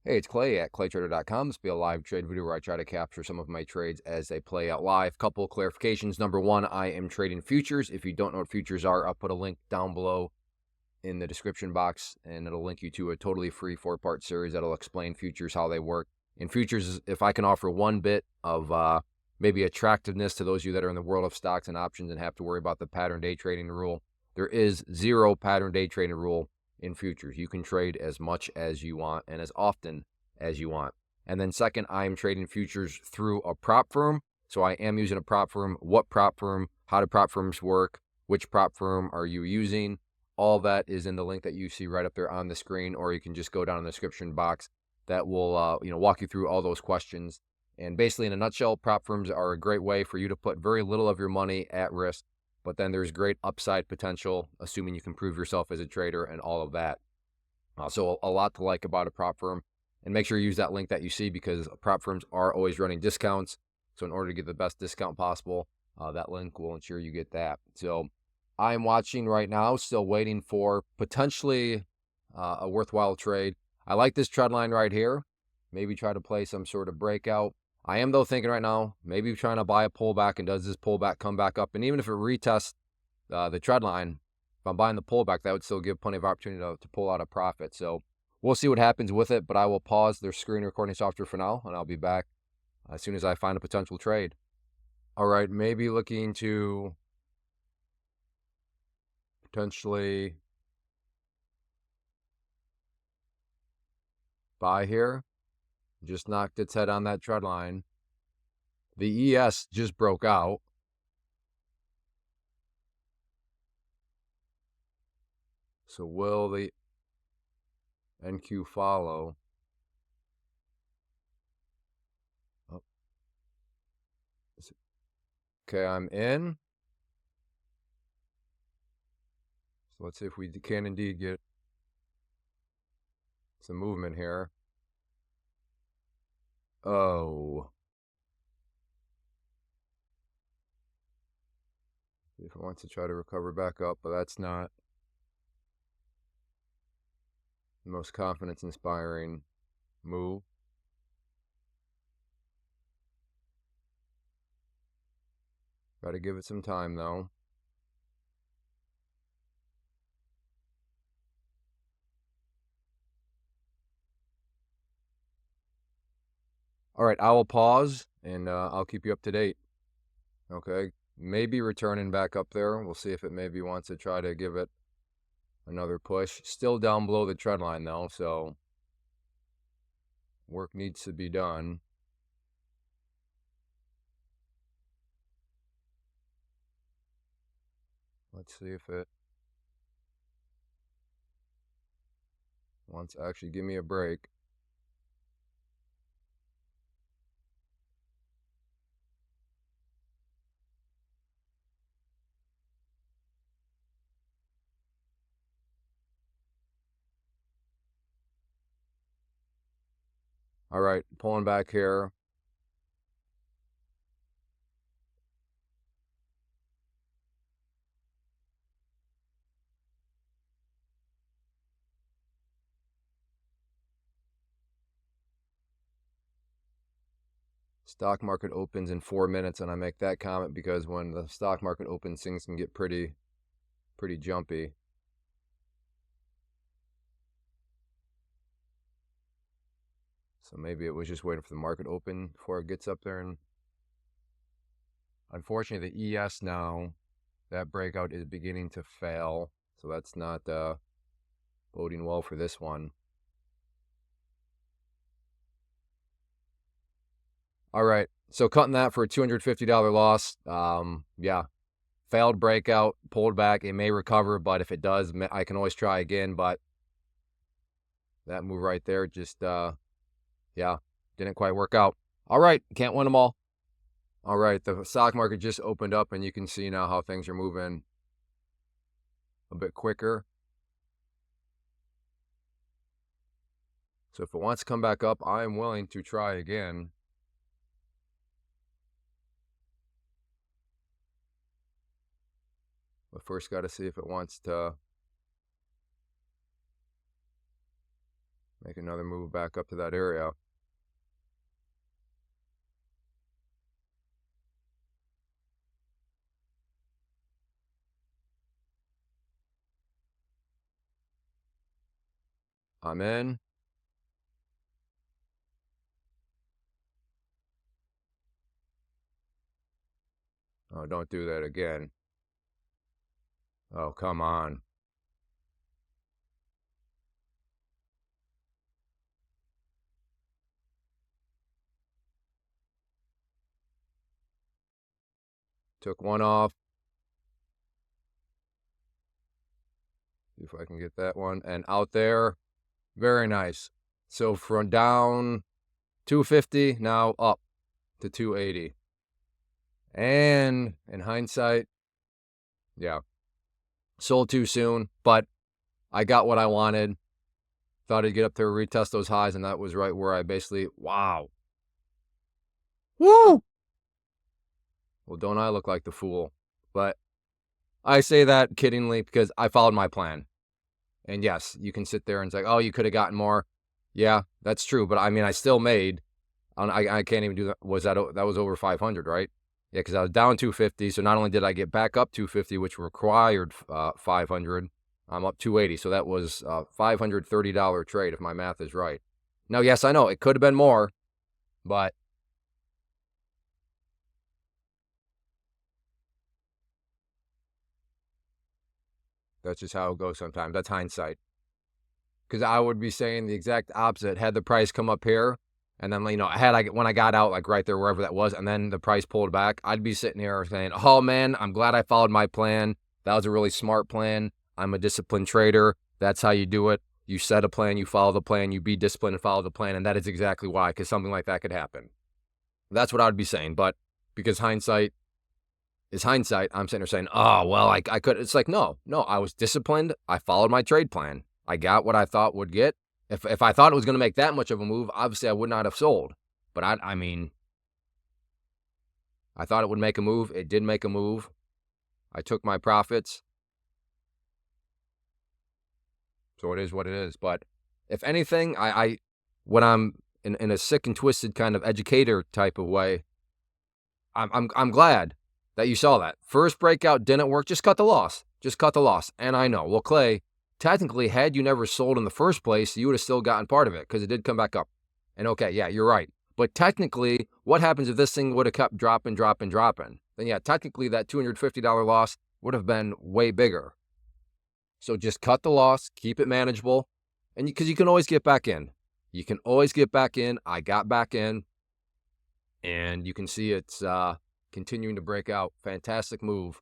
Hey, it's Clay at claytrader.com. This will be a live trade video where I try to capture some of my trades as they play out live. Couple of clarifications. Number one, I am trading futures. If you don't know what futures are, I'll put a link down below in the description box, and it'll link you to a totally free 4-part series that'll explain futures, how they work. In futures, if I can offer one bit of maybe attractiveness to those of you that are in the world of stocks and options and have to worry about the pattern day trading rule, there is zero pattern day trading rule in futures. You can trade as much as you want and as often as you want. And then second, I am trading futures through a prop firm. So I am using a prop firm. What prop firm? How do prop firms work? Which prop firm are you using? All that is in the link that you see right up there on the screen, or you can just go down in the description box. That will walk you through all those questions. And basically, in a nutshell, prop firms are a great way for you to put very little of your money at risk, but then there's great upside potential, assuming you can prove yourself as a trader and all of that. So a lot to like about a prop firm. And make sure you use that link that you see, because prop firms are always running discounts. So in order to get the best discount possible, that link will ensure you get that. So I'm watching right now, still waiting for potentially a worthwhile trade. I like this trend line right here. Maybe try to play some sort of breakout. I am, though, thinking right now, maybe trying to buy a pullback, and does this pullback come back up? And even if it retests the trend line, if I'm buying the pullback, that would still give plenty of opportunity to pull out a profit. So we'll see what happens with it, but I will pause their screen recording software for now, and I'll be back as soon as I find a potential trade. All right, maybe looking to potentially buy here. Just knocked its head on that trend line. The ES just broke out. So will the NQ follow? Oh. Okay, I'm in. So let's see if we can indeed get some movement here. Oh. See if it wants to try to recover back up, but that's not the most confidence-inspiring move. Got to give it some time, though. All right, I will pause, and I'll keep you up to date. Okay, maybe returning back up there. We'll see if it maybe wants to try to give it another push. Still down below the trend line, though, so work needs to be done. Let's see if it wants to actually give me a break. All right, pulling back here. Stock market opens in 4 minutes, and I make that comment because when the stock market opens, things can get pretty jumpy. So maybe it was just waiting for the market open before it gets up there. And unfortunately, the ES now, that breakout is beginning to fail. So that's not boding well for this one. All right, so cutting that for a $250 loss. Yeah, failed breakout, pulled back. It may recover, but if it does, I can always try again. But that move right there just, yeah, didn't quite work out. All right, can't win them all. All right, the stock market just opened up, and you can see now how things are moving a bit quicker. So if it wants to come back up, I'm willing to try again. But first, got to see if it wants to Make another move back up to that area. I'm in. Oh, don't do that again. Oh, come on. Took one off. See if I can get that one. And out there. Very nice. So from down 250, now up to 280. And in hindsight, yeah, sold too soon, but I got what I wanted. Thought I'd get up there, retest those highs, and that was right where I basically, wow. Woo! Well, don't I look like the fool? But I say that kiddingly because I followed my plan. And yes, you can sit there and say, oh, you could have gotten more. Yeah, that's true. But I mean, I still made, I can't even do that. That was over 500, right? Yeah, because I was down 250. So not only did I get back up 250, which required 500, I'm up 280. So that was a $530 trade if my math is right. Now, yes, I know it could have been more, but that's just how it goes sometimes. That's hindsight. Because I would be saying the exact opposite. Had the price come up here, and then when I got out like right there wherever that was, and then the price pulled back, I'd be sitting here saying, "Oh man, I'm glad I followed my plan. That was a really smart plan. I'm a disciplined trader. That's how you do it. You set a plan, you follow the plan, you be disciplined and follow the plan, and that is exactly why. Because something like that could happen. That's what I would be saying. But because hindsight is hindsight, I'm sitting there saying, "Oh well, I could." It's like no, I was disciplined. I followed my trade plan. I got what I thought would get. If I thought it was going to make that much of a move, obviously I would not have sold. But I mean, I thought it would make a move. It did make a move. I took my profits. So it is what it is. But if anything, when I'm in a sick and twisted kind of educator type of way, I'm glad that you saw that. First breakout didn't work. Just cut the loss. Just cut the loss. And I know, well, Clay, technically, had you never sold in the first place, you would have still gotten part of it because it did come back up. And okay, yeah, you're right. But technically, what happens if this thing would have kept dropping? Then yeah, technically that $250 loss would have been way bigger. So just cut the loss, keep it manageable, and because you can always get back in. You can always get back in. I got back in, and you can see it's continuing to break out. Fantastic move.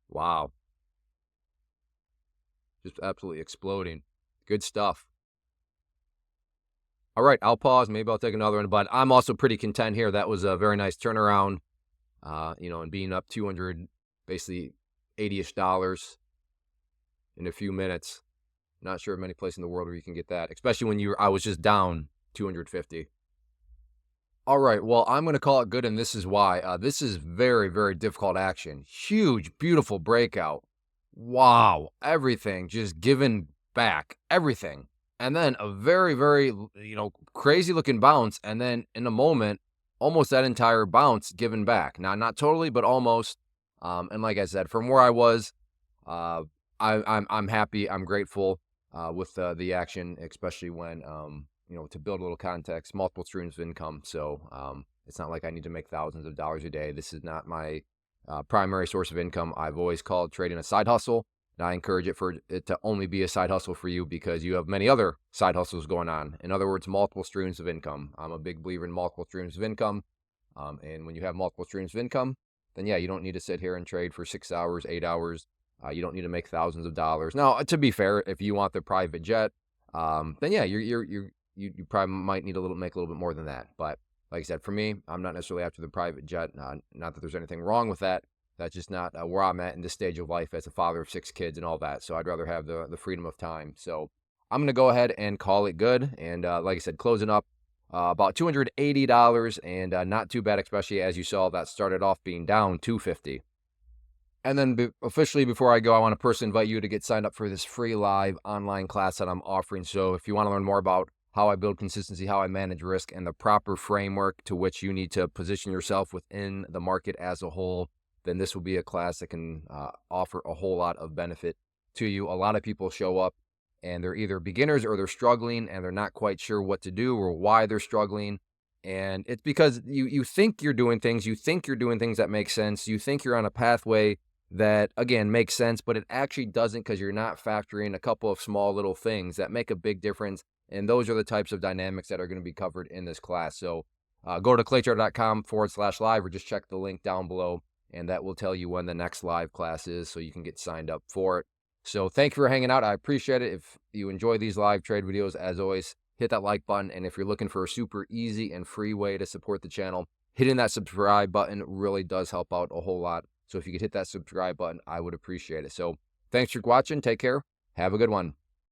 Wow. Just absolutely exploding. Good stuff. All right, I'll pause. Maybe I'll take another one, but I'm also pretty content here. That was a very nice turnaround, and being up 200, basically 80-ish dollars in a few minutes. Not sure of many places in the world where you can get that, especially when I was just down 250. All right, well, I'm going to call it good, and this is why. This is very, very difficult action. Huge, beautiful breakout. Wow, everything just given back, everything. And then a very, very, crazy looking bounce. And then in a moment, almost that entire bounce given back. Now, not totally, but almost. And like I said, from where I was, I'm happy. I'm grateful with the action, especially when, to build a little context, multiple streams of income. So it's not like I need to make thousands of dollars a day. This is not my primary source of income. I've always called trading a side hustle. And I encourage it for it to only be a side hustle for you because you have many other side hustles going on. In other words, multiple streams of income. I'm a big believer in multiple streams of income. And when you have multiple streams of income, then yeah, you don't need to sit here and trade for 6 hours, 8 hours. You don't need to make thousands of dollars. Now, to be fair, if you want the private jet, then yeah, you probably might need make a little bit more than that. But like I said, for me, I'm not necessarily after the private jet. Not that there's anything wrong with that. That's just not where I'm at in this stage of life as a father of 6 kids and all that. So I'd rather have the freedom of time. So I'm going to go ahead and call it good. And like I said, closing up about $280 and not too bad, especially as you saw that started off being down $250. And then officially, before I go, I want to personally invite you to get signed up for this free live online class that I'm offering. So if you want to learn more about how I build consistency, how I manage risk, and the proper framework to which you need to position yourself within the market as a whole, then this will be a class that can offer a whole lot of benefit to you. A lot of people show up and they're either beginners or they're struggling and they're not quite sure what to do or why they're struggling. And it's because you think you're doing things, that make sense. You think you're on a pathway that, again, makes sense, but it actually doesn't, because you're not factoring a couple of small little things that make a big difference. And those are the types of dynamics that are going to be covered in this class. So go to claytrader.com/live or just check the link down below, and that will tell you when the next live class is so you can get signed up for it. So thank you for hanging out. I appreciate it. If you enjoy these live trade videos, as always, hit that like button. And if you're looking for a super easy and free way to support the channel, hitting that subscribe button really does help out a whole lot. So if you could hit that subscribe button, I would appreciate it. So thanks for watching. Take care. Have a good one.